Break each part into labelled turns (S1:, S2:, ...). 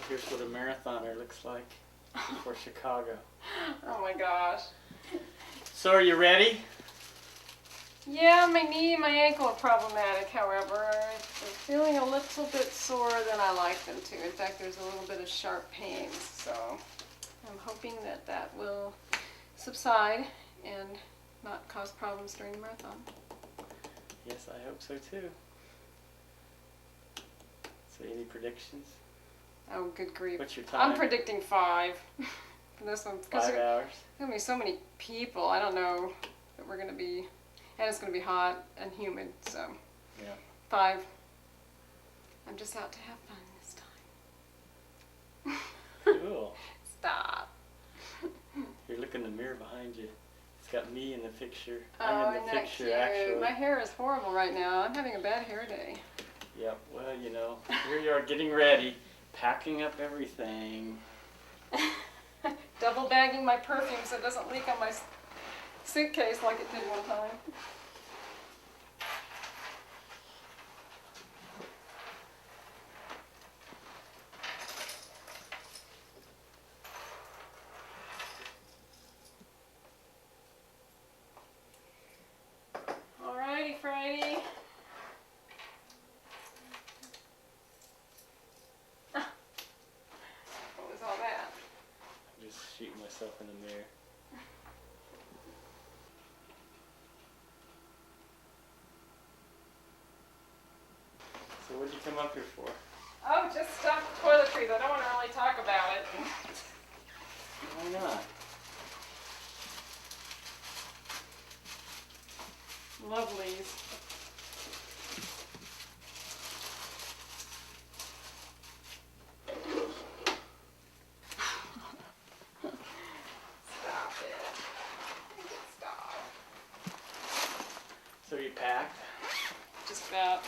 S1: Here's what a marathoner looks like for Chicago.
S2: Oh my gosh.
S1: So are you ready?
S2: Yeah, my knee and my ankle are problematic, however. They're feeling a little bit sore than I like them to. In fact, there's a little bit of sharp pains, so I'm hoping that that will subside and not cause problems during the marathon.
S1: Yes, I hope so too. So any predictions?
S2: Oh, good grief.
S1: What's your time?
S2: I'm predicting 5 for this one.
S1: 5 hours?
S2: There's going to be so many people. I don't know that we're going to be, and it's going to be hot and humid, so
S1: Yeah.
S2: 5. I'm just out to have fun this time.
S1: Cool.
S2: Stop.
S1: Here, look in the mirror behind you. It's got me in the picture.
S2: Oh,
S1: I'm in
S2: isn't
S1: the
S2: that
S1: picture
S2: cute?
S1: actually.
S2: My hair is horrible right now. I'm having a bad hair day.
S1: Yep, well, you know, here you are getting ready, packing up everything.
S2: Double bagging my perfume so it doesn't leak on my suitcase like it did one time. Alrighty, Friday. What was all that?
S1: I'm just shooting myself in the mirror. So what did you come up here for?
S2: Oh, just stuff toiletries. I don't want to really talk about it.
S1: Why not?
S2: Lovelies. Stop it. Stop.
S1: So you packed?
S2: Just about.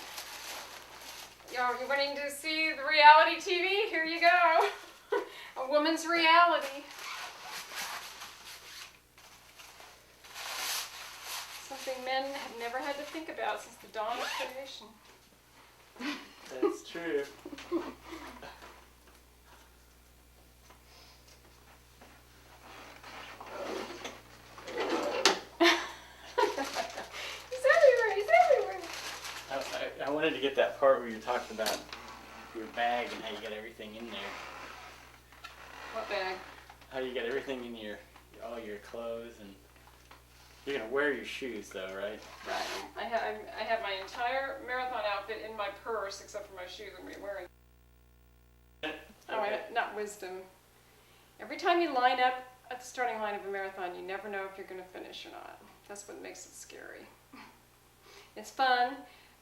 S2: You're wanting to see the reality TV? Here you go. A woman's reality. Something men have never had to think about since the dawn of creation.
S1: That's true.
S2: He's everywhere, he's everywhere.
S1: I wanted to get that part where you talked about your bag and how you got everything in there.
S2: What bag?
S1: How you got everything in all your clothes, and you're gonna wear your shoes though, right?
S2: Right. I have my entire marathon outfit in my purse except for my shoes I'm wearing. Oh,
S1: Okay.
S2: not wisdom. Every time you line up at the starting line of a marathon, you never know if you're going to finish or not. That's what makes it scary. It's fun,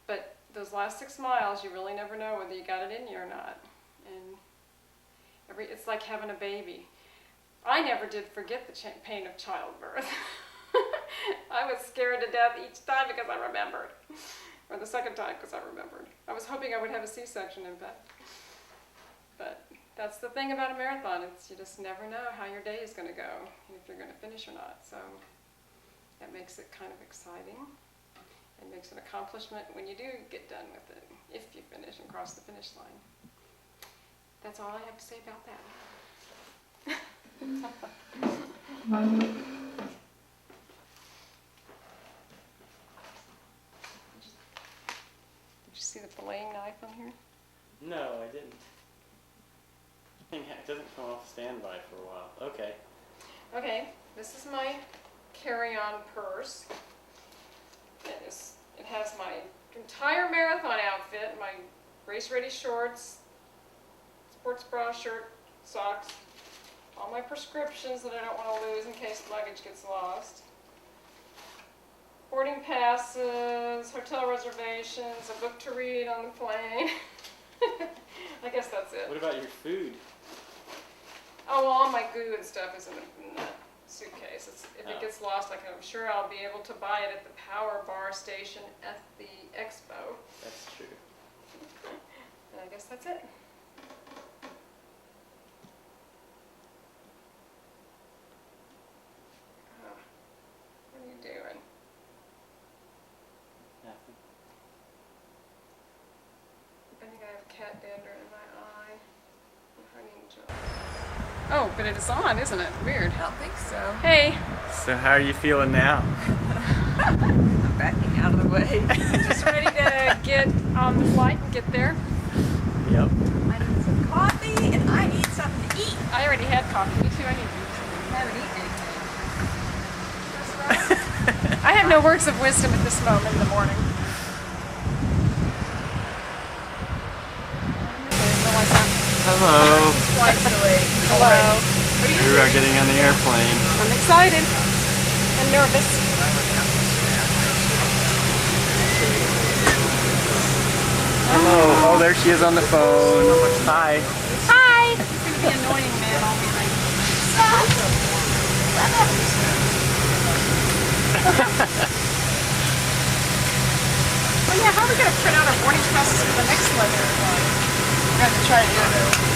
S2: but those last 6 miles, you really never know whether you got it in you or not. And it's like having a baby. I never did forget the pain of childbirth. I was scared to death each time because I remembered. Or the second time because I remembered. I was hoping I would have a C-section in fact. But that's the thing about a marathon. You just never know how your day is going to go, if you're going to finish or not. So that makes it kind of exciting. It makes an accomplishment when you do get done with it, if you finish and cross the finish line. That's all I have to say about that. Did you see the belaying knife on here?
S1: No, I didn't. It doesn't come off standby for a while. Okay.
S2: Okay, this is my carry-on purse. It has my entire marathon outfit, my race-ready shorts, sports bra, shirt, socks, all my prescriptions that I don't want to lose in case luggage gets lost, boarding passes, hotel reservations, a book to read on the plane. I guess that's it.
S1: What about your food?
S2: Oh, well, all my goo and stuff is in that suitcase. If it gets lost, I'm sure I'll be able to buy it at the power bar station at the expo.
S1: That's true.
S2: And I guess that's it. Oh, what are you doing?
S1: Nothing.
S2: I think I have cat dander in my eye. Oh, honey. Oh, but it is on, isn't it? Weird.
S3: I don't think so.
S2: Hey.
S1: So how are you feeling now?
S3: I'm backing out of the way.
S2: Just ready to get on the flight and get there.
S1: Yep.
S3: I need some coffee and I need something to eat.
S2: I already had coffee. Me too. I need
S3: I haven't eaten anything.
S2: I have no words of wisdom at this moment in the morning.
S1: Hello.
S3: Flight delay.
S2: Hello.
S1: We are getting on the airplane.
S2: I'm excited and nervous.
S1: Hello. Oh, there she is on the phone. Hi.
S2: Hi.
S3: It's gonna be annoying, man. I'll be like,
S2: Oh yeah, how are we gonna print out our boarding passes for the next leg?
S3: I'm gonna try to do it.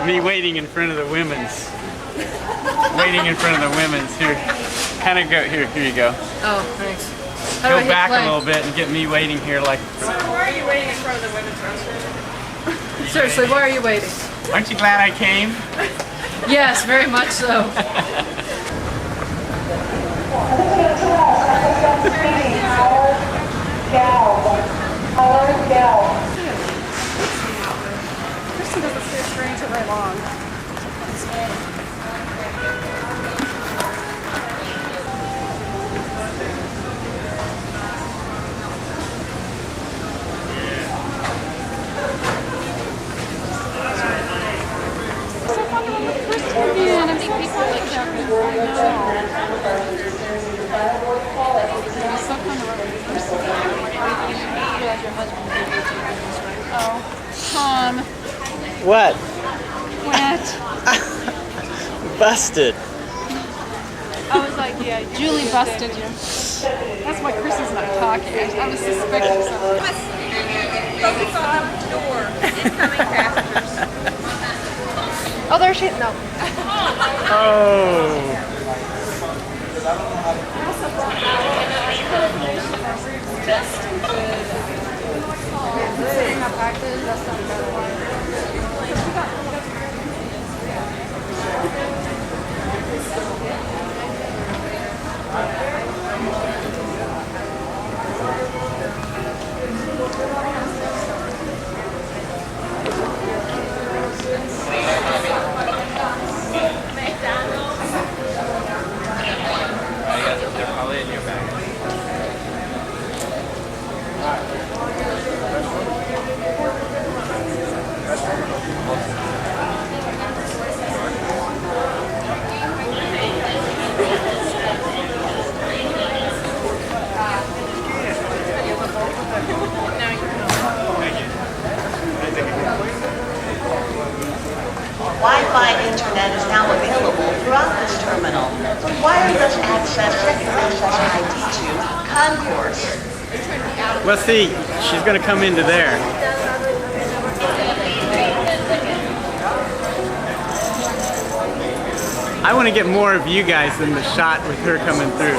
S1: Me waiting in front of the women's. Waiting in front of the women's. Here, kind of go here. Here you go.
S3: Oh, thanks. How
S1: Go
S3: do I hit
S1: back
S3: play?
S1: a little bit and get me waiting here like.
S2: So why are you waiting in front of the women's restroom?
S3: Seriously, why are you waiting?
S1: Aren't you glad I came?
S3: Yes, very much so.
S2: Kristen doesn't stay strange for very long.
S3: Oh, Tom,
S1: What?
S3: wet.
S1: Busted.
S3: I was like, yeah, Julie busted you. That's why Chris is not talking. I was suspecting something.
S4: Focus on the door. Incoming passengers.
S3: Oh, there she is. No.
S1: Oh.
S5: Wi-Fi internet is now available throughout this terminal. Wireless access secondary session ID to concourse.
S1: Let's see. She's gonna come into there. I want to get more of you guys than the shot with her coming through.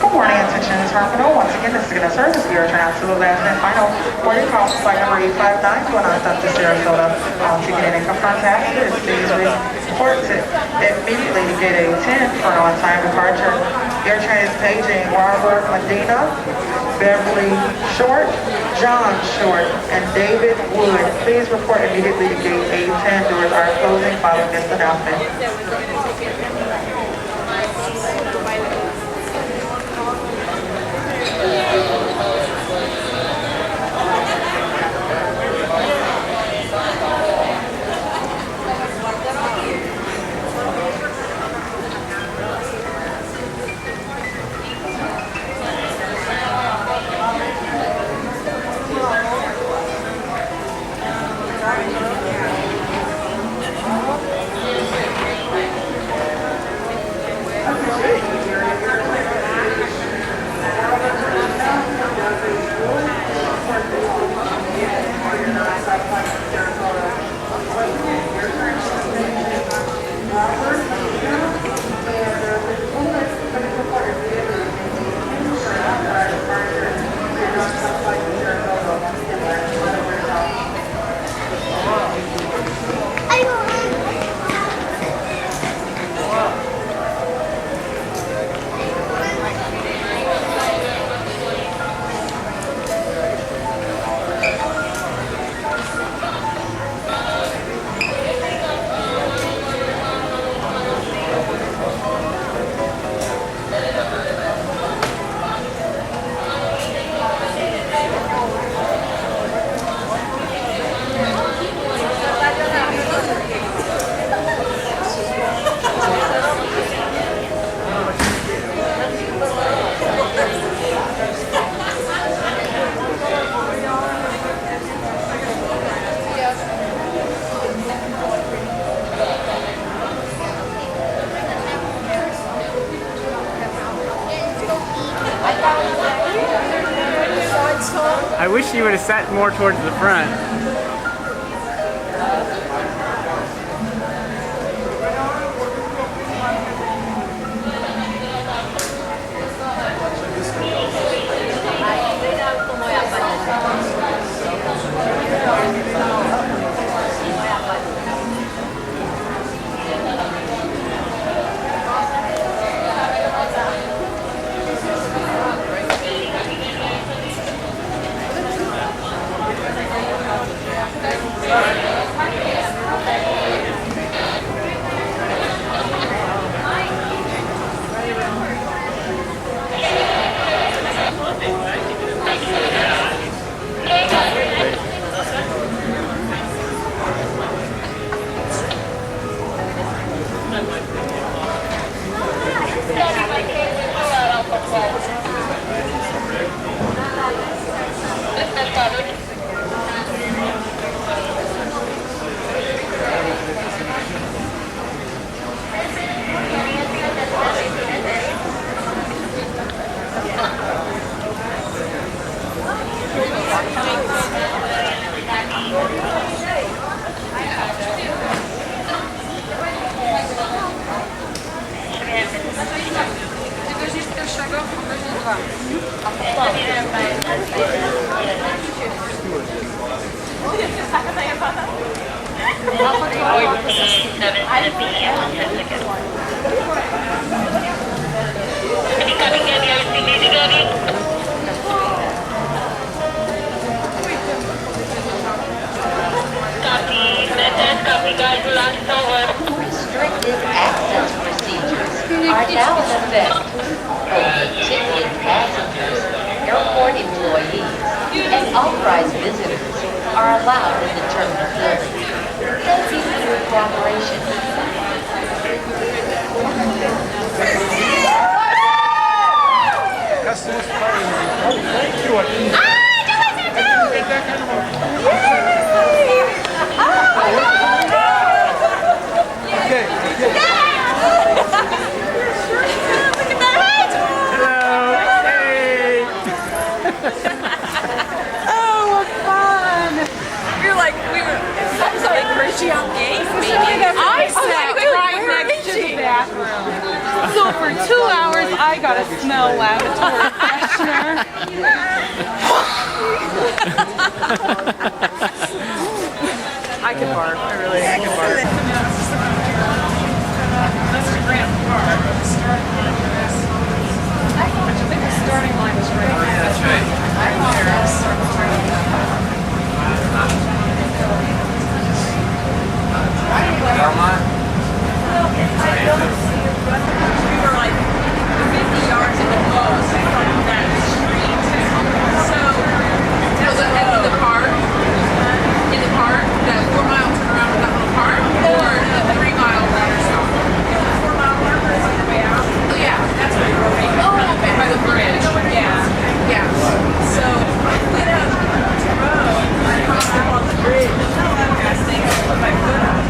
S6: Good morning, attention is Harpino. Once again, this is going to service your turn out to the last and final for your call flight number 859 going out to Sarasota. Ticket and confirm passengers, please report to immediately to get a 10 for an on-time departure. Your train is paging Robert Medina, Beverly Short, John Short, and David Wood. Please report immediately to gate A10. Doors are closing following this announcement.
S1: I wish you would have sat more towards the front.
S5: Restricted access procedures are now in effect. Only ticketed passengers, airport employees, and authorized visitors are allowed in the terminal building. Thank you for your cooperation.
S7: Customers party. Oh, thank you. Okay.
S4: You're like, we were, sounds like Hershey on games, maybe.
S3: I sat right next to the bathroom. So for 2 hours, I got to smell lavatory freshener.
S4: I could barf, I could barf.
S2: I think the starting line is right here. That's right.
S4: We were like 50 yards in the most from that street. So, was it in the park? In the park? That 4-mile turnaround in that little park? Or the 3-mile runner stop? 4-mile runner is on the way out? Oh, yeah, that's where we were. Oh, okay, by the bridge. Yeah. Yeah. So, I went out to the road. I crossed up on the bridge. I was thinking, put my foot up.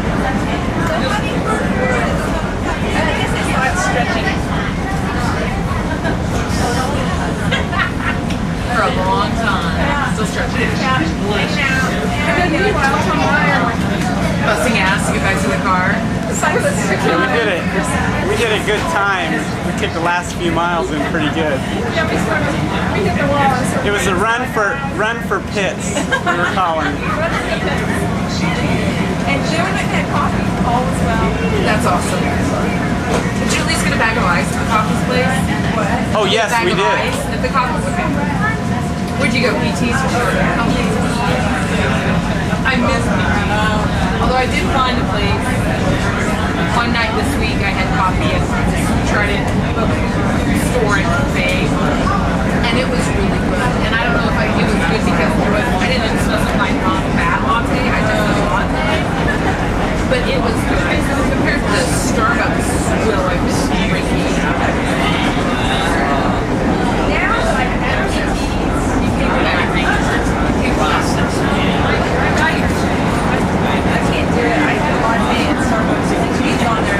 S4: Stretching for a long time. Still stretching. Busting ass to get back to the car.
S1: We did a good time. We took the last few miles in pretty good.
S2: We hit the wall.
S1: It was a run for pits, we were calling.
S4: And Jim had coffee all as well. That's awesome. Did you at least get a bag of ice at the coffee's place? What?
S1: Oh yes, we did.
S4: At the coffee's okay. Where'd you go? PT's or short? I missed PT. Although I did find a place. One night this week I had coffee and tried it store in Bay. And it was really good. And I don't know if it was good because I didn't specify non-fat latte. I just did latte. But it was good. Compared to the Starbucks swill I was drinking. Now, like, you can't do everything. I can't do it. I do latte at Starbucks. It's on there.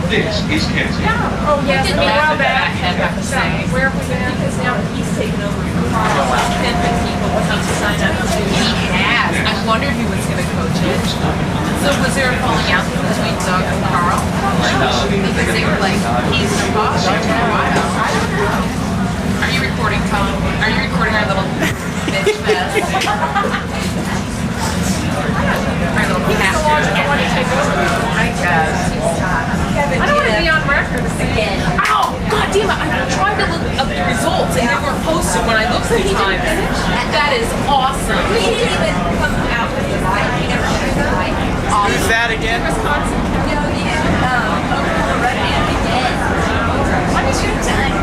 S8: This is Kenzie.
S2: Oh, yes, I mean, a while back. Where have we been?
S4: Because now he's taken over from Carl. Then the people will come to sign up to. He has. I wondered who was going to coach it. So was there a falling out between Doug and Carl? Because they were like, he's the boss after a while. I don't know. Are you recording, Tom? Are you recording our little bitch fest? Our little cat. I guess.
S2: I don't want to be on record again.
S4: Ow! God damn it! I tried to look up the results and they weren't posted when I looked this time. That is awesome.
S5: He didn't even come out with the light. He never showed the light.
S1: Who's that again?
S2: Wisconsin.
S5: No, Oklahoma Redman again. What is your time?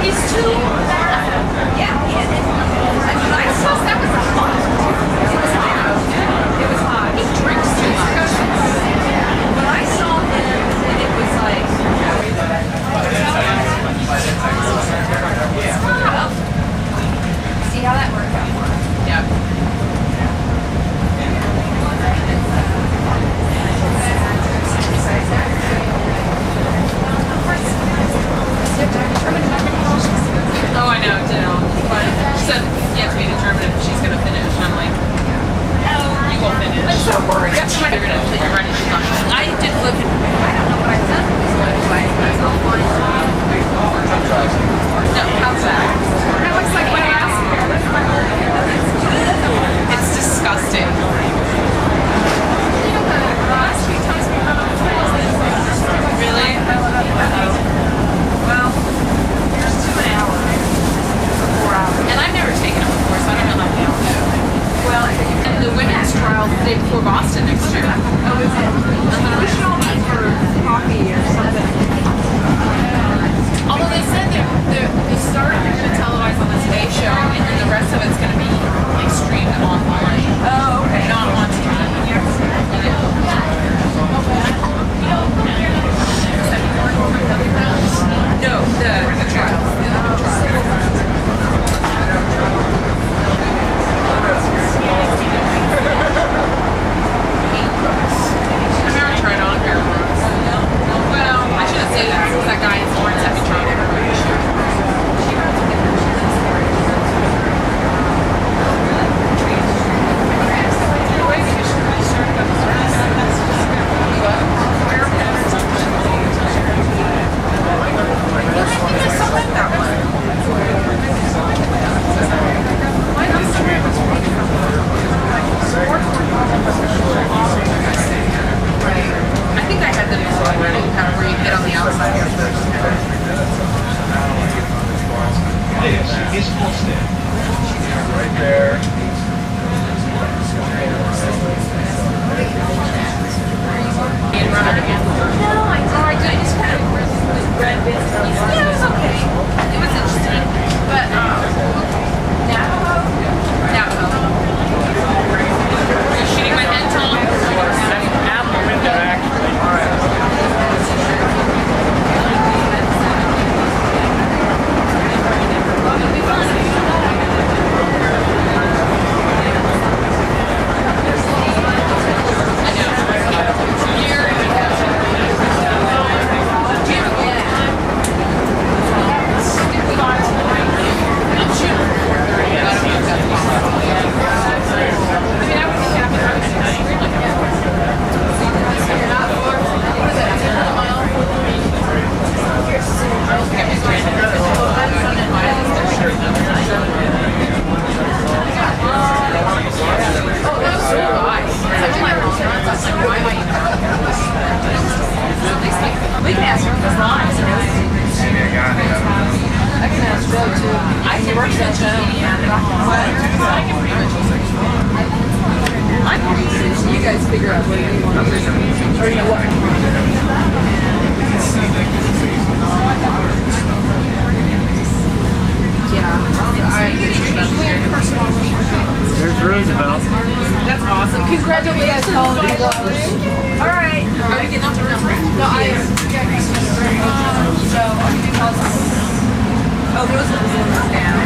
S5: He's too fast. Yeah, he is. I mean, I saw that was hot. It was hot. It was hot. He drinks too much. When I saw him, and it was like, see how that worked out for us.
S4: Yeah. Oh, I know, Jill. But she said yet to be determined if she's gonna finish. And I'm like, no, you won't finish. I'm so worried. They're gonna put you right in the front. I did look at.
S5: I don't know what I've done with this website. It's all fine.
S4: No, how's that?
S2: That looks like my ass.
S4: It's disgusting.
S2: Last few times we've been on the trails,
S4: Really? Well, there's 2 hours. 4 hours. And I've never taken it before, so I don't know how they all do. Well, and the women's trial the day before Boston next year.
S5: Oh, is it? We should all meet for coffee or something.
S4: Although they said the start they're going to televise on the Today Show, and then the rest of it's going to be like streamed online.
S5: Oh, okay.
S4: Not on TV. No, the trial. I've never tried on a pair of boots. Well, I shouldn't say that because that guy in Florence had me trying everybody should. I think I had the new one already, kind of where you hit on the outside.
S8: This is Austin.
S7: Right there.
S4: And run it again.
S5: No, I did. I just kind of read bits of it.
S4: Yeah, it was okay. It was interesting, but Navajo. Are you shooting my head, Tom?
S1: That's out the window, actually.
S4: We can ask her for lines. I can ask Joe too. I can work that Joe. I can pretty much use it. I'm pretty sure you guys figure out what you want to do. Or you know what?
S1: There's Roosevelt.
S4: That's awesome. Congratulations. All right. Are we getting off the number? No, I am. So, oh, those are the ones down.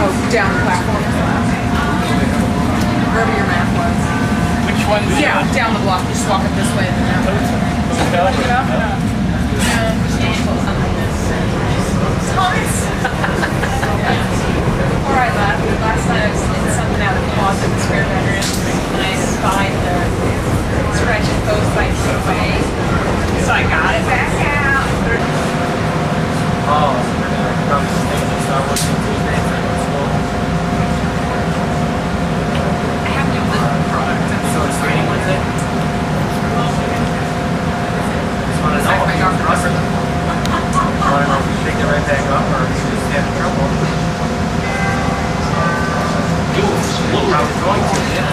S4: Oh, down the platform. Wherever your map was.
S1: Which one's
S4: Yeah, down the block. Just walk it this way and then down. Before I left, last night I was getting something out of the closet in the spare bedroom, and I spied the scratch and post by away. So I got it back out.
S7: Oh, I'm just thinking, so I wasn't Tuesday.
S4: I have no product.
S7: So it's raining Wednesday? Just want to know if you trust them. Want to know if you pick it right back up or if you just have trouble. I was going to, yeah.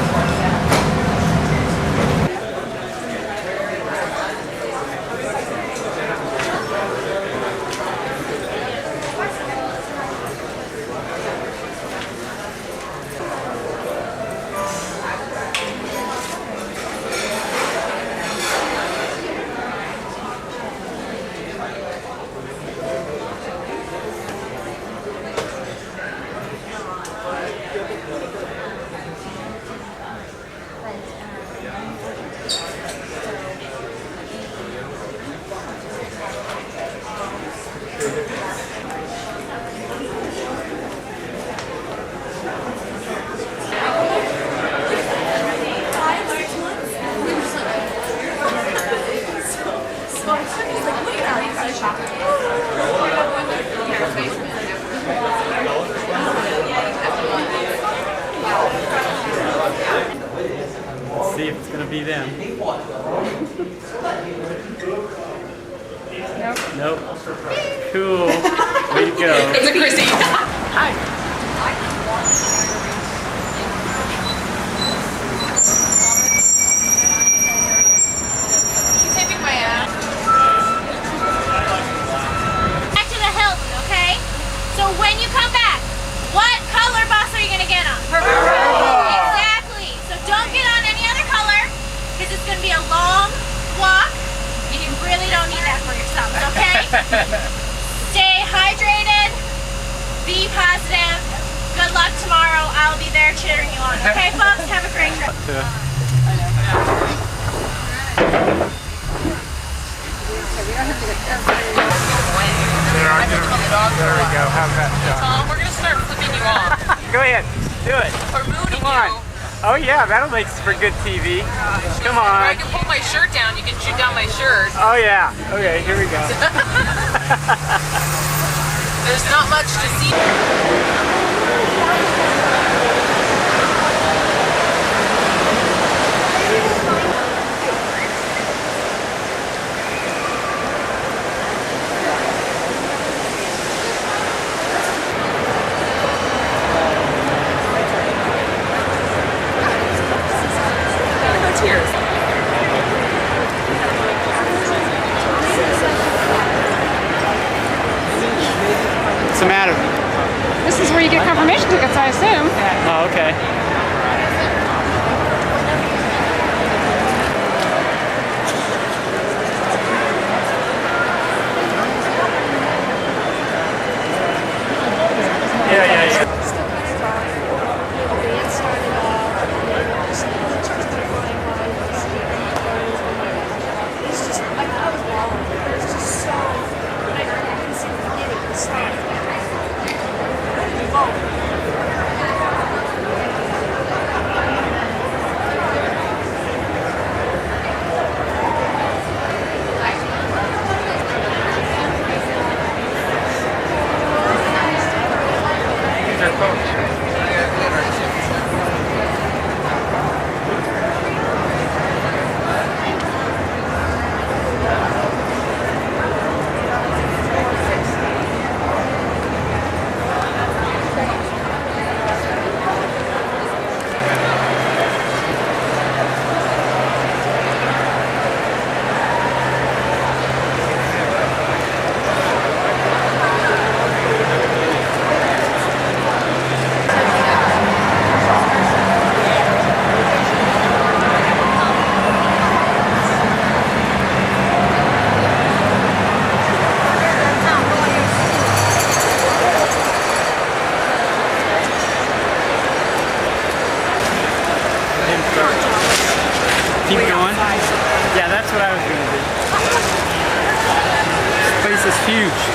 S1: Let's see if it's gonna be them. Nope. Cool. Way to go.
S4: It's a Chrissy. Hi. She's taping my ass.
S8: Back to the Hilton, okay? So when you come back, what color bus are you gonna get on? Purple. Exactly. So don't get on any other color, because it's gonna be a long walk, and you really don't need that for yourself, okay? Stay hydrated, be positive. Good luck tomorrow. I'll be there cheering you on. Okay, folks? Have a great trip.
S1: There we go. How's that shot?
S4: Tom, we're gonna start flipping you off.
S1: Go ahead. Do it.
S4: Or mooning
S1: Come on.
S4: you.
S1: Oh yeah, that'll make for good TV. Come
S4: Or I
S1: on.
S4: can pull my shirt down. You can shoot down my shirt.
S1: Oh yeah. Okay, here we go.
S4: There's not much to see. Tears.
S1: What's the matter?
S3: This is where you get confirmation tickets, I assume.
S1: Oh, okay. Yeah. Keep going? Yeah, that's what I was going to do. huge.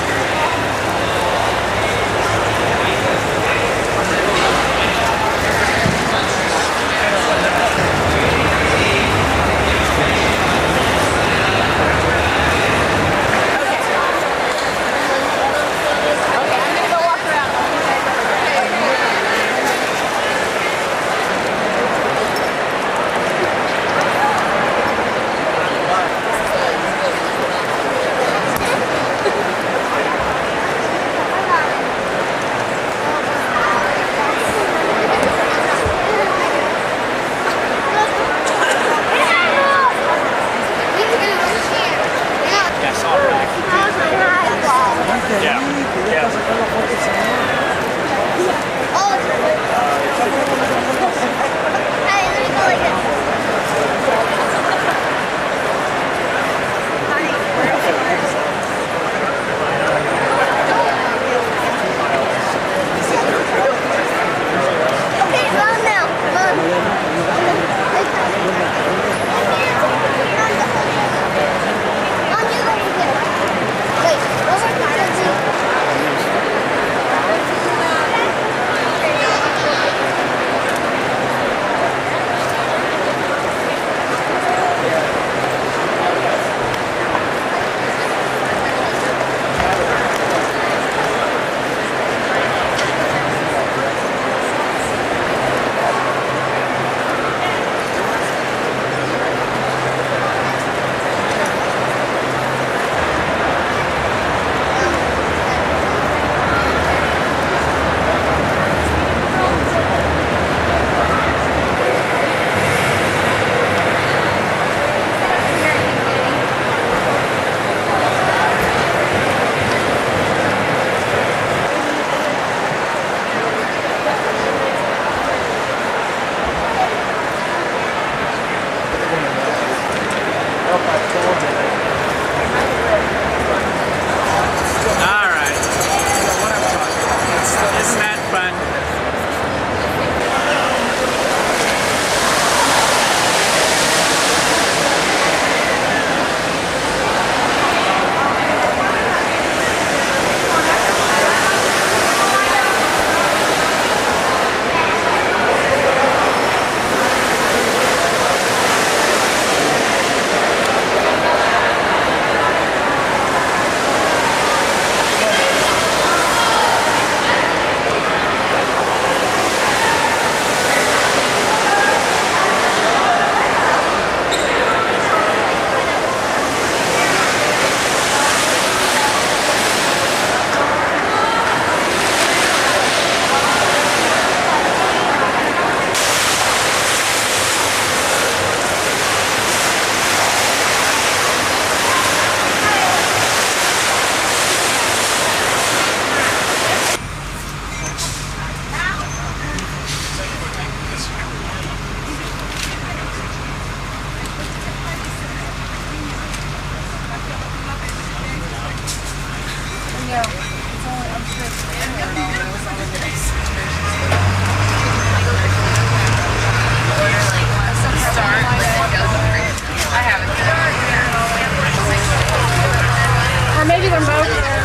S3: Or maybe they're both there.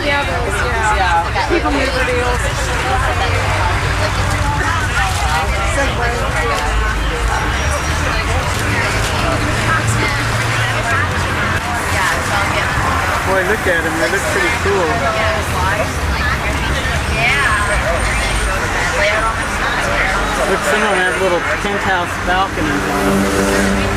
S3: Yeah, those, yeah. People mover deals.
S1: Boy, look at them. They look pretty cool. Look, some of them have little penthouse balconies on them.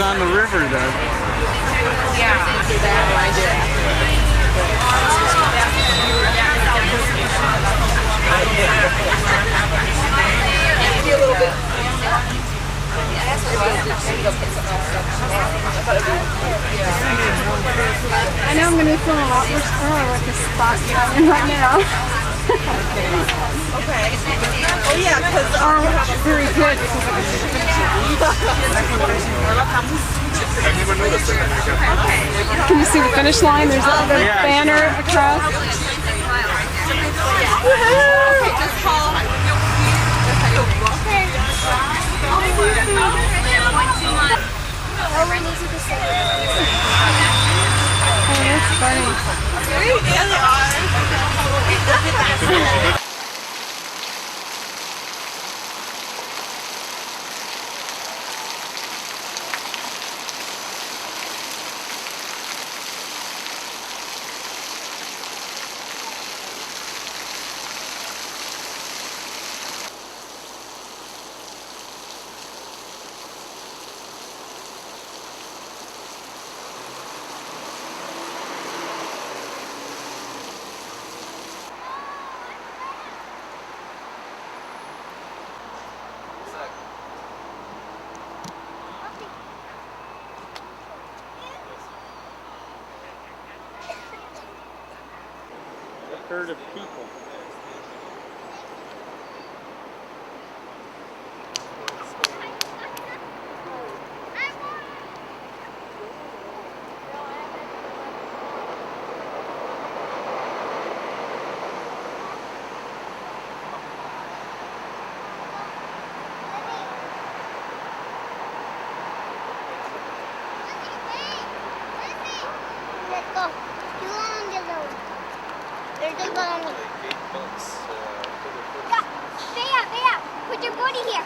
S1: on the river, though.
S3: I know I'm going to be feeling a lot worse tomorrow with this spot I'm in right now.
S4: Okay. Oh yeah, because
S3: Very good. Can you see the finish line? There's a banner across.
S4: okay, just call. Okay.
S3: Oh, that's funny.
S1: Herd of people.
S9: Let's go. You go on the road. There's a ball. Yeah, stay up. Put your body here.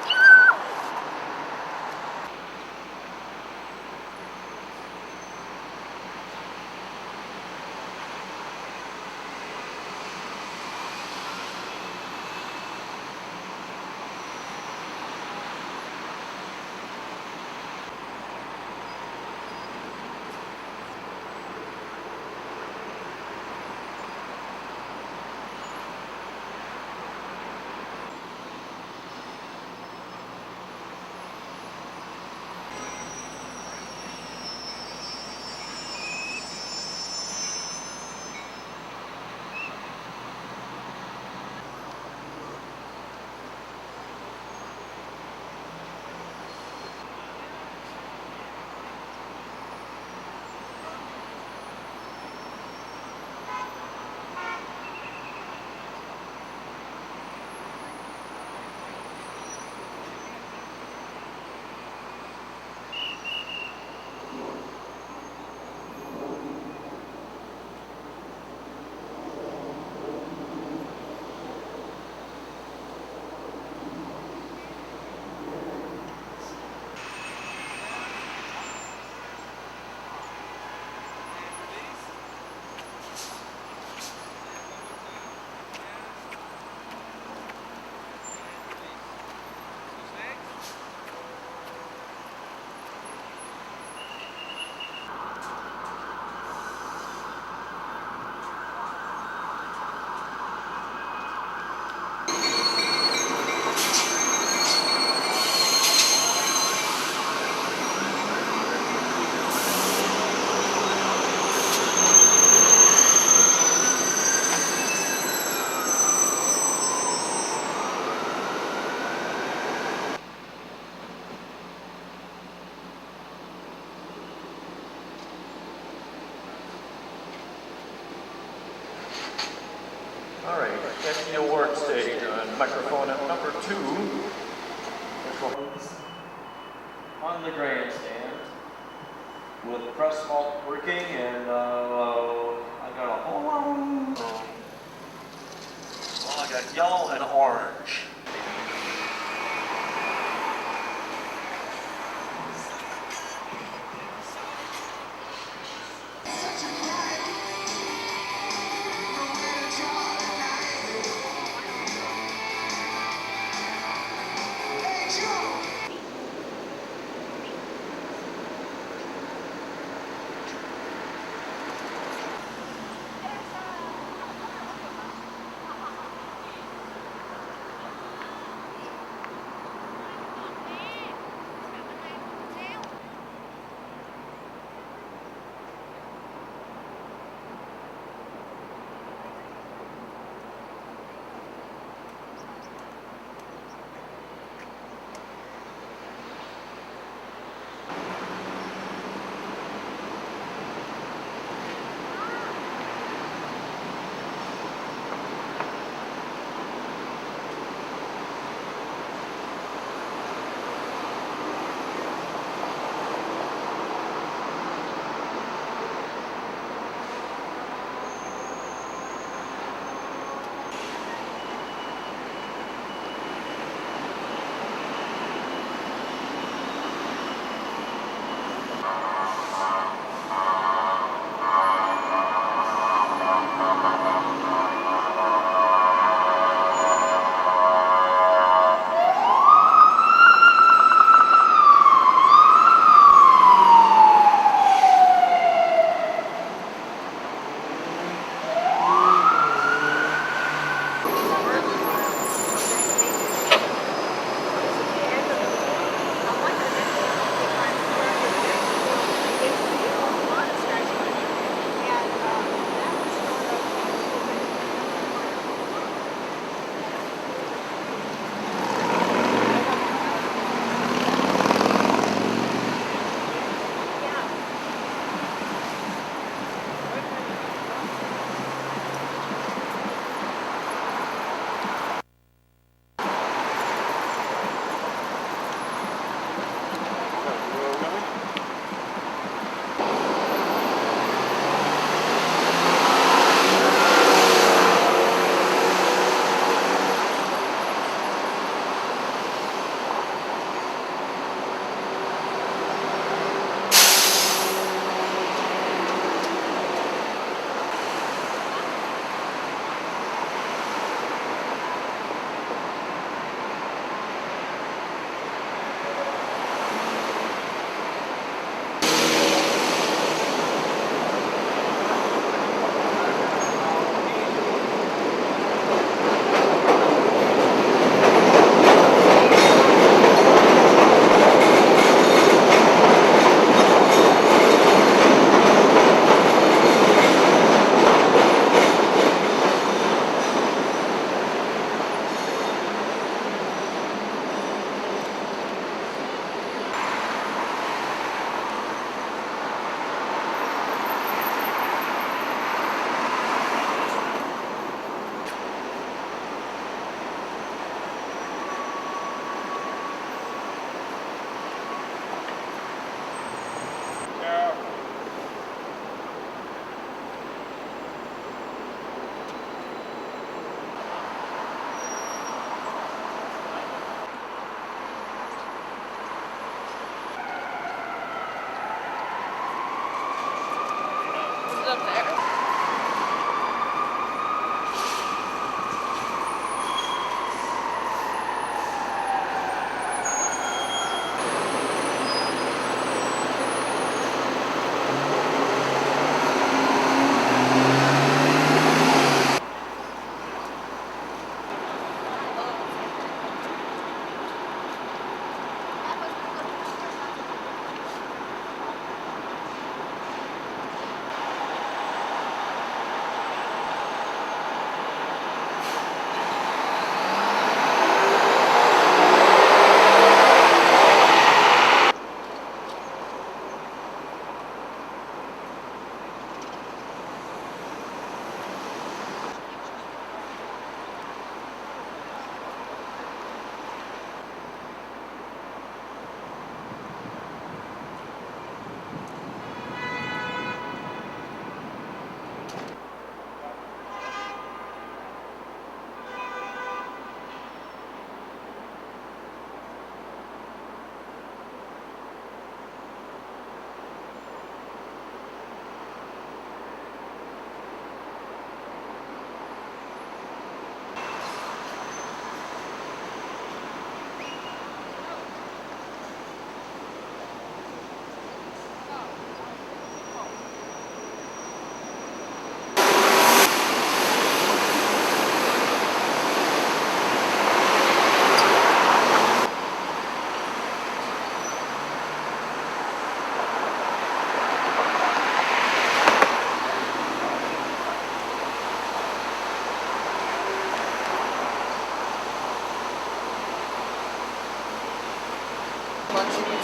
S10: All right, that's the award stage on microphone at number 2. On the grandstand with the press vault working, and I got a whole lot of, well, I got yellow and orange.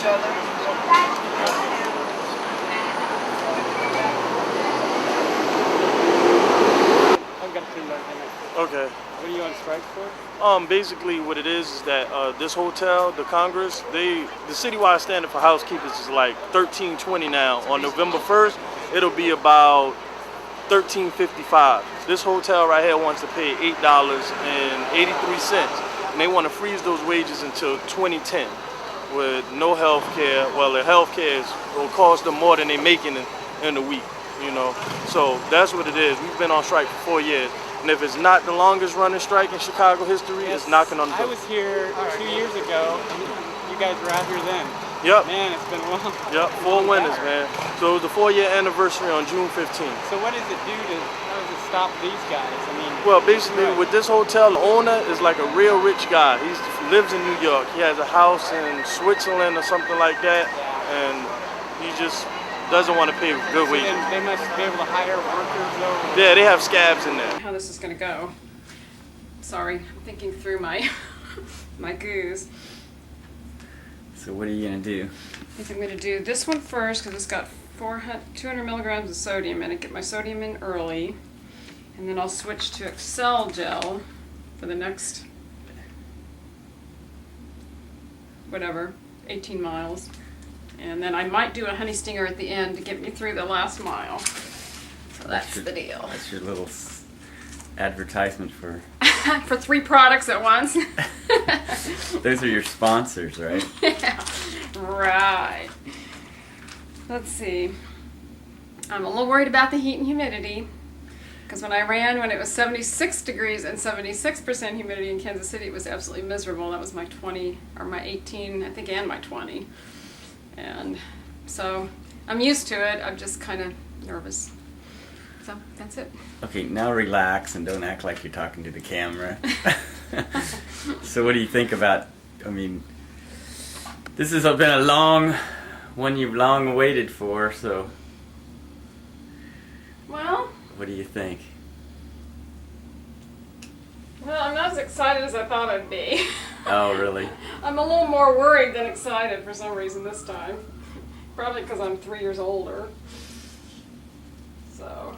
S7: each other.
S1: I've got two left in it.
S11: Okay.
S1: What are you on strike for?
S11: Basically what it is that this hotel, the Congress, the citywide standard for housekeepers is like $13.20 now. On November 1st, it'll be about $13.55. This hotel right here wants to pay $8.83, and they want to freeze those wages until 2010 with no health care. Well, the health care will cost them more than they make in a week, you know. So that's what it is. We've been on strike for 4 years. And if it's not the longest running strike in Chicago history, it's knocking on the door.
S1: I was here 2 years ago, and you guys were out here then.
S11: Yep.
S1: Man, it's been a while.
S11: Yep, 4 winters, man. So it was the 4-year anniversary on June 15th.
S1: So what does it do how does it stop these guys? I mean,
S11: well, basically with this hotel, the owner is like a real rich guy. He lives in New York. He has a house in Switzerland or something like that, and he just doesn't want to pay good wages.
S1: They must be able to hire workers though.
S11: Yeah, they have scabs in there.
S2: How this is going to go. Sorry, I'm thinking through my my goos.
S12: So what are you going to do?
S2: I think I'm going to do this one first because it's got 200 milligrams of sodium in it. Get my sodium in early. And then I'll switch to Excel gel for the next, whatever, 18 miles. And then I might do a honey stinger at the end to get me through the last mile. So that's the deal.
S12: That's your little advertisement for...
S2: for 3 products at once.
S12: Those are your sponsors, right?
S2: Yeah, right. Let's see. I'm a little worried about the heat and humidity. Because when I ran, when it was 76 degrees and 76% humidity in Kansas City, it was absolutely miserable. That was my 20, or my 18, I think, and my 20. And so I'm used to it. I'm just kind of nervous. So that's it.
S12: Okay, now relax and don't act like you're talking to the camera. So what do you think about, I mean, this has been a long one you've long waited for, so
S2: well,
S12: what do you think?
S2: Well, I'm not as excited as I thought I'd be.
S12: Oh, really?
S2: I'm a little more worried than excited for some reason this time. Probably because I'm 3 years older. So,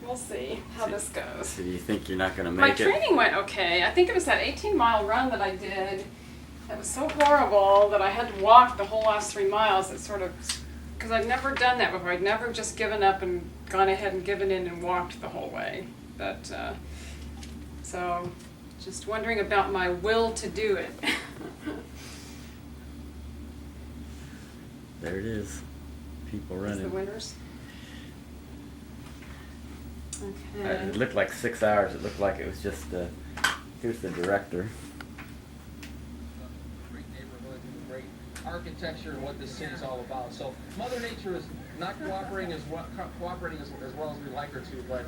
S2: we'll see how this goes.
S12: So do you think you're not going to make
S2: My
S12: it?
S2: training went okay. I think it was that 18-mile run that I did that was so horrible that I had to walk the whole last 3 miles. It sort of, because I'd never done that before. I'd never just given up and gone ahead and given in and walked the whole way. But, so, just wondering about my will to do it.
S12: There it is. People
S2: That's
S12: running.
S2: the winners. Okay.
S12: It looked like 6 hours. It looked like it was just here's the director.
S13: Great neighborhood, great architecture, and what this city's all about. So Mother Nature is not cooperating as well as we'd like her to, but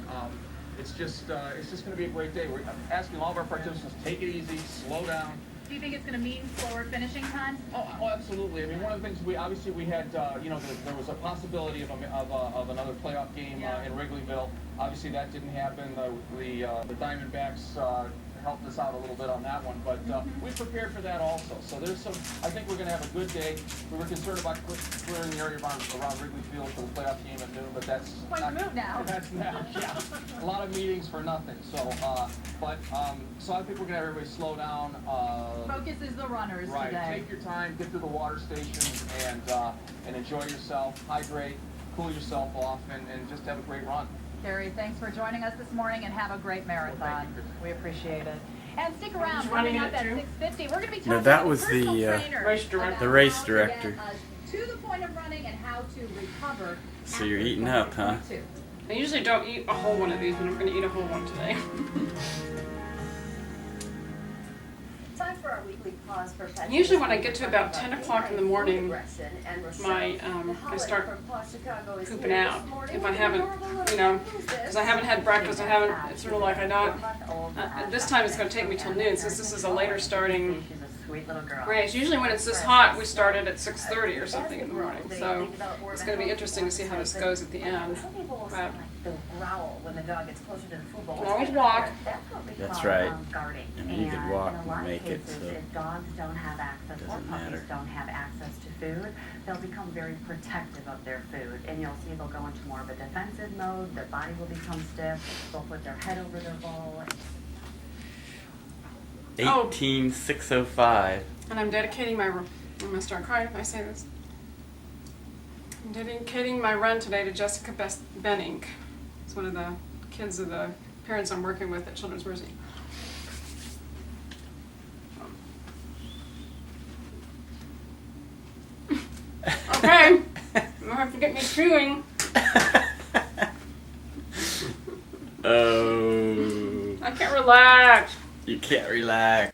S13: it's just going to be a great day. We're asking all of our participants to take it easy, slow down.
S14: Do you think it's going to mean slower finishing times?
S13: Oh, absolutely. I mean, one of the things we had, there was a possibility of another playoff game in Wrigleyville. Obviously, that didn't happen. The Diamondbacks helped us out a little bit on that one, but we prepared for that also. So I think we're going to have a good day. We were concerned about clearing the area around Wrigley Field for the playoff game at noon, but that's
S14: quite moved now.
S13: That's now, yeah. A lot of meetings for nothing. So, so I think we're going to have everybody slow down.
S14: Focus is the runners
S13: right.
S14: today.
S13: Take your time, get through the water stations, and enjoy yourself, hydrate, cool yourself off, and just have a great run.
S14: Terri, thanks for joining us this morning, and have a great marathon.
S13: Well, thank you.
S14: We appreciate it. And stick around.
S2: Running
S14: Coming up
S2: it
S14: at 6:50, we're going to be talking
S12: No, that
S14: to
S12: was
S14: a personal
S12: the
S14: trainer
S2: race director.
S14: about
S12: The race
S14: how to
S12: director.
S14: get us to the point of running and how to recover.
S12: So you're
S14: after
S12: eating up, huh?
S14: 2022.
S2: I usually don't eat a whole one of these, but I'm going to eat a whole one today.
S5: Time for our weekly pause for
S2: Usually when I get to about 10 o'clock in the morning, I start pooping out. If I haven't, because I haven't had breakfast, it's sort of like this time it's going to take me till noon, since this is a later starting race. Usually when it's this hot, we started at 6:30 or something in the morning, so it's going to be interesting to see how this goes at the end.
S15: They'll growl when the dog gets closer to the food bowl.
S2: Can always walk.
S15: That's what we
S12: That's
S15: call
S12: right.
S15: guarding.
S12: I mean, you could walk
S15: in a
S12: and
S15: lot
S12: make
S15: of
S12: it,
S15: cases,
S12: so
S15: if dogs don't have access or
S12: doesn't
S15: puppies
S12: matter.
S15: don't have access to food, they'll become very protective of their food. And you'll see they'll go into more of a defensive mode. Their body will become stiff. They'll put their head over their bowl.
S12: 18605.
S2: And I'm dedicating my, I'm gonna start crying if I say this. I'm dedicating my run today to Jessica Benning. It's one of the kids of the parents I'm working with at Children's Mercy. Okay, you don't have to get me chewing.
S12: Oh.
S2: I can't relax.
S12: You can't relax.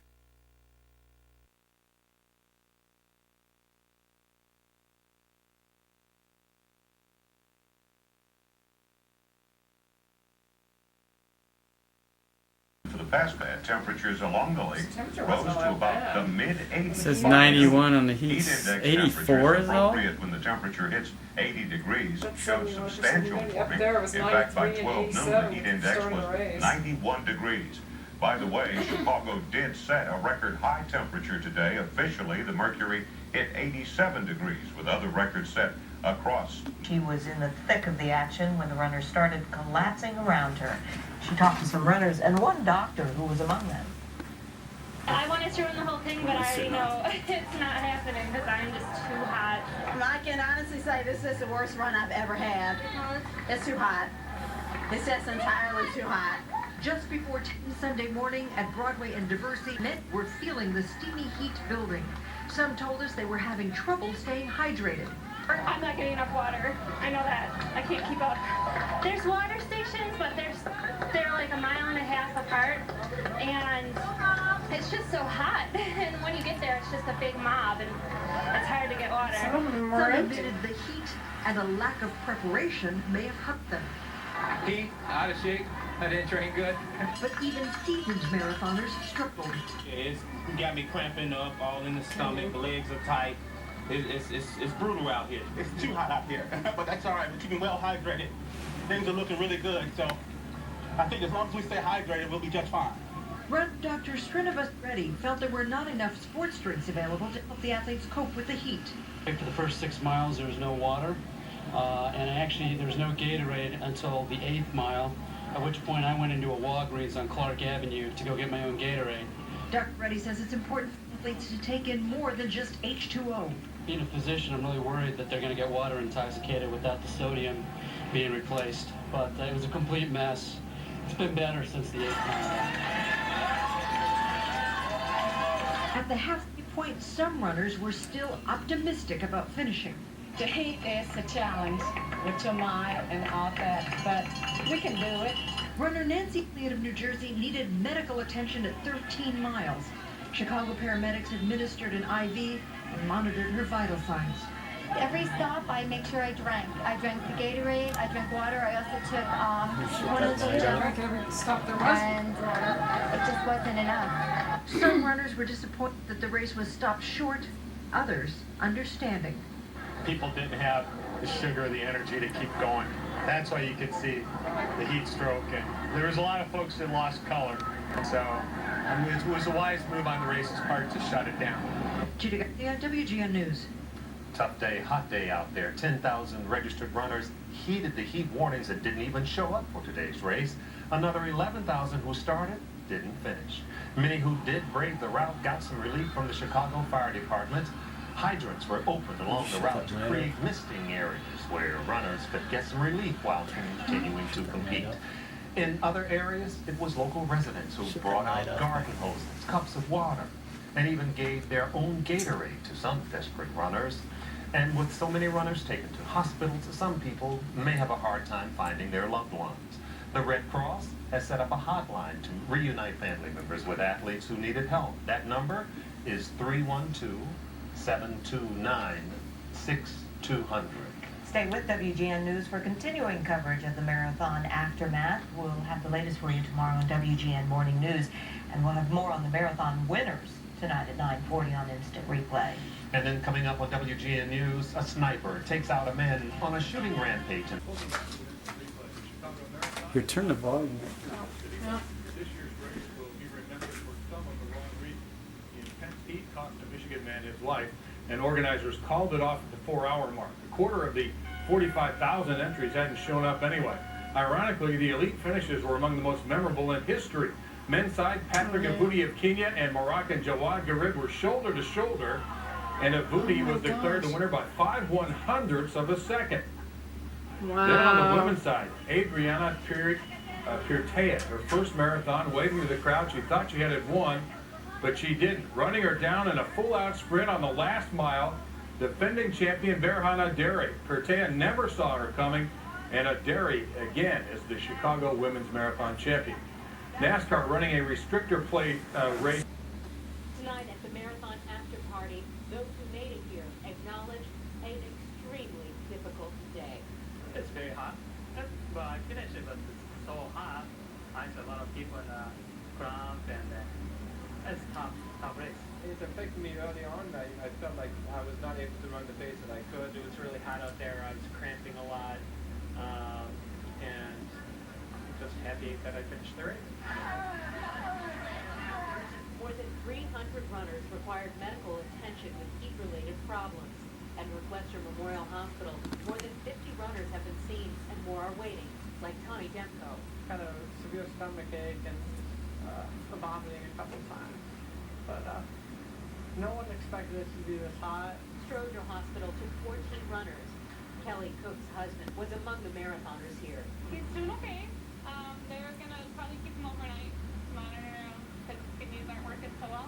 S16: For the past bad temperatures along the lake rose to about the mid-80s.
S12: It says 91 on the heat.
S16: Index
S12: 84 is all?
S16: appropriate when the temperature hits 80 degrees shows substantial
S2: Up
S16: warming.
S2: there it was
S16: In fact, by
S2: 93
S16: 12
S2: and
S16: noon, the
S2: 87
S16: heat index
S2: starting to
S16: was
S2: raise.
S16: 91 degrees. By the way, Chicago did set a record high temperature today. Officially, the mercury hit 87 degrees, with other records set across.
S17: She was in the thick of the action when the runners started collapsing around her. She talked to some runners and one doctor who was among them.
S8: I wanted to run the whole thing, but I already know it's not happening because I'm just too hot.
S18: I can honestly say this is the worst run I've ever had. It's too hot. It's just entirely too hot.
S19: Just before 10 Sunday morning at Broadway and Diversey, men were feeling the steamy heat building. Some told us they were having trouble staying hydrated.
S8: I'm not getting enough water. I know that. I can't keep up. There's water stations, but they're like a mile and a half apart, and it's just so hot. And when you get there, it's just a big mob, and it's hard to get water.
S19: Some admitted the heat and a lack of preparation may have hurt them.
S13: Heat, out of shape. I didn't train good.
S19: But even seasoned marathoners struggled.
S20: It's got me cramping up, all in the stomach, the legs are tight. It's brutal out here.
S21: It's too hot out here, but that's all right. We're keeping well hydrated. Things are looking really good, so I think as long as we stay hydrated, we'll be just fine.
S19: Run Dr. Srinivas Reddy felt there were not enough sports drinks available to help the athletes cope with the heat.
S22: For the first 6 miles, there was no water, and actually there was no Gatorade until the 8th mile, at which point I went into a Walgreens on Clark Avenue to go get my own Gatorade.
S19: Dr. Reddy says it's important for athletes to take in more than just H2O.
S22: Being a physician, I'm really worried that they're going to get water intoxicated without the sodium being replaced. But it was a complete mess. It's been better since the 8th mile.
S19: At the halfway point, some runners were still optimistic about finishing.
S18: The heat is a challenge with your mind and all that, but we can do it.
S19: Runner Nancy Elliott of New Jersey needed medical attention at 13 miles. Chicago paramedics administered an IV and monitored her vital signs.
S8: Every stop, I make sure I drank. I drank the Gatorade, I drank water, I also took one of those
S2: Every stop there was.
S8: and it just wasn't enough.
S19: Some runners were disappointed that the race was stopped short, others understanding.
S23: People didn't have the sugar or the energy to keep going. That's why you could see the heat stroke, and there was a lot of folks that lost color. So it was a wise move on the race's part to shut it down.
S19: Judy Garcia, WGN News.
S24: Tough day, hot day out there. 10,000 registered runners heeded the heat warnings that didn't even show up for today's race. Another 11,000 who started didn't finish. Many who did brave the route got some relief from the Chicago Fire Department. Hydrants were opened along the route to create misting areas where runners could get some relief while continuing to compete. In other areas, it was local residents who brought out garden hoses, cups of water, and even gave their own Gatorade to some desperate runners. And with so many runners taken to hospitals, some people may have a hard time finding their loved ones. The Red Cross has set up a hotline to reunite family members with athletes who needed help. That number is 312-729-6200.
S17: Stay with WGN News for continuing coverage of the marathon aftermath. We'll have the latest for you tomorrow on WGN Morning News, and we'll have more on the marathon winners tonight at 9:40 on Instant Replay.
S24: And then coming up on WGN News, a sniper takes out a man on a shooting rampage.
S12: Here, turn the volume up.
S23: This year's race will be remembered for some of the wrong reasons. The intense heat cost a Michigan man his life, and organizers called it off at the 4-hour mark. A quarter of the 45,000 entries hadn't shown up anyway. Ironically, the elite finishes were among the most memorable in history. Men's side, Patrick Abudi of Kenya and Moroccan Jawad Garib were shoulder to shoulder, and Abudi was declared the winner by 5/100ths of a second.
S2: Wow.
S23: Then on the women's side, Adriana Pirtea, her first marathon, waving to the crowd. She thought she had it won, but she didn't. Running her down in a full-out sprint on the last mile, defending champion Berhana Terri. Pirtea never saw her coming, and Terri, again, is the Chicago Women's Marathon champion. NASCAR running a restrictor plate race.
S3: Tonight at the marathon after party, those who made it here acknowledge an extremely difficult day.
S7: It's very hot, but I finished it, but it's so hot. I see a lot of people cramp, and it's tough race.
S4: It affected me early on. I felt like I was not able to run the pace that I could.
S7: It was really hot out there. I was cramping a lot, and I'm just happy that I finished the race.
S3: More than 300 runners required medical attention with heat-related problems. At Northwestern Memorial Hospital, more than 50 runners have been seen and more are waiting, like Tommy Demko.
S4: Kind of severe stomach ache and vomiting a couple times. But no one expected it to be this hot.
S3: Stroger Hospital took 14 runners. Kelly Cook's husband was among the marathoners here.
S6: He's doing okay. They're going to probably keep him overnight, monitor him, because his kidneys aren't working so well.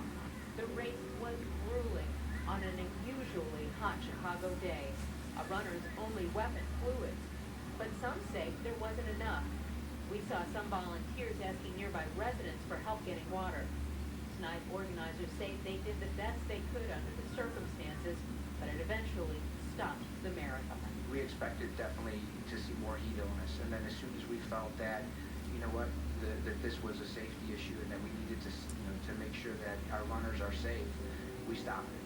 S3: The race was grueling on an unusually hot Chicago day. A runner's only weapon, fluids. But some say there wasn't enough. We saw some volunteers asking nearby residents for help getting water. Tonight, organizers say they did the best they could under the circumstances, but it eventually stopped the marathon.
S9: We expected definitely to see more heat illness, and then as soon as we felt that, you know what, that this was a safety issue and that we needed to, to make sure that our runners are safe, we stopped it.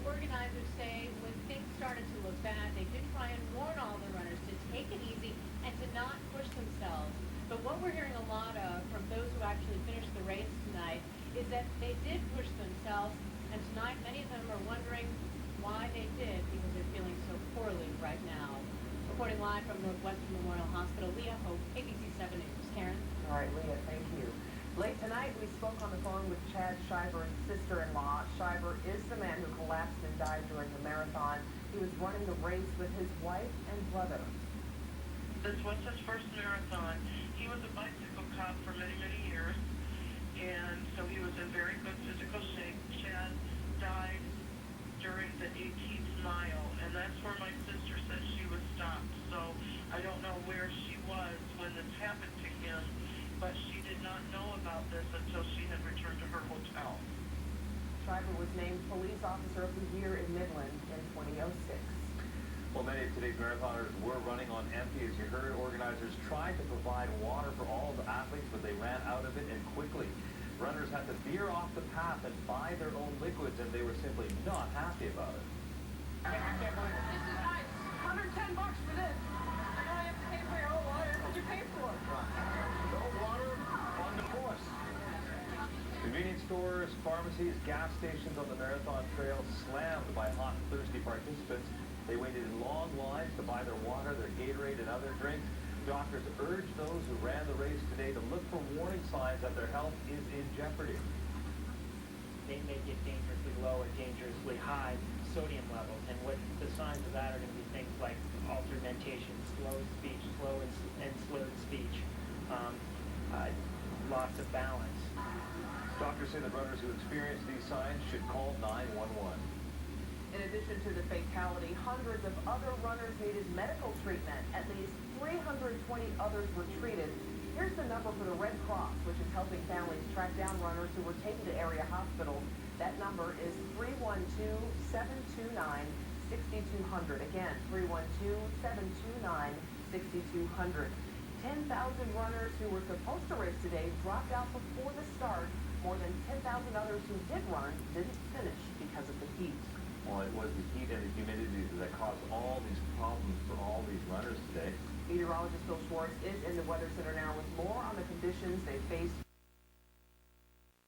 S3: Organizers say when things started to look bad, they did try and warn all the runners to take it easy and to not push themselves. But what we're hearing a lot of from those who actually finished the race tonight is that they did push themselves, and tonight many of them are wondering why they did, because they're feeling so poorly right now. Reporting live from Northwestern Memorial Hospital, Leah Hope, ABC 7 News. Karen?
S25: All right, Leah, thank you. Late tonight, we spoke on the phone with Chad Shiver's sister-in-law. Shiver is the man who collapsed and died during the marathon. He was running the race with his wife and brother.
S26: This was his first marathon. He was a bicycle cop for many, many years, and so he was in very good physical shape. Chad died during the 18th mile, and that's where my sister said she was stopped. So I don't know where she was when this happened to him, but she did not know about this until she had returned to her hotel.
S25: Shiver was named Police Officer of the Year in Midland in 2006.
S27: Well, many of today's marathoners were running on empty. As you heard, organizers tried to provide water for all of the athletes, but they ran out of it, and quickly. Runners had to veer off the path and buy their own liquids, and they were simply not happy about it.
S6: This is nice. $110 for this. And now you have to pay for your own water. What'd you pay for?
S27: No water on the course. Convenience stores, pharmacies, gas stations on the marathon trail slammed by hot, thirsty participants. They waited in long lines to buy their water, their Gatorade, and other drinks. Doctors urge those who ran the race today to look for warning signs that their health is in jeopardy.
S28: They may get dangerously low or dangerously high sodium levels, and what the signs of that are going to be things like altered mentation, slow speech, slow and slurred speech, loss of balance.
S27: Doctors say that runners who experience these signs should call 911.
S25: In addition to the fatality, hundreds of other runners needed medical treatment. At least 320 others were treated. Here's the number for the Red Cross, which is helping families track down runners who were taken to area hospitals. That number is 312-729-6200. Again, 312-729-6200. 10,000 runners who were supposed to race today dropped out before the start. More than 10,000 others who did run didn't finish because of the heat.
S27: Well, it was the heat and the humidity that caused all these problems for all these runners today.
S25: Meteorologist Bill Schwartz is in the Weather Center now with more on the conditions they faced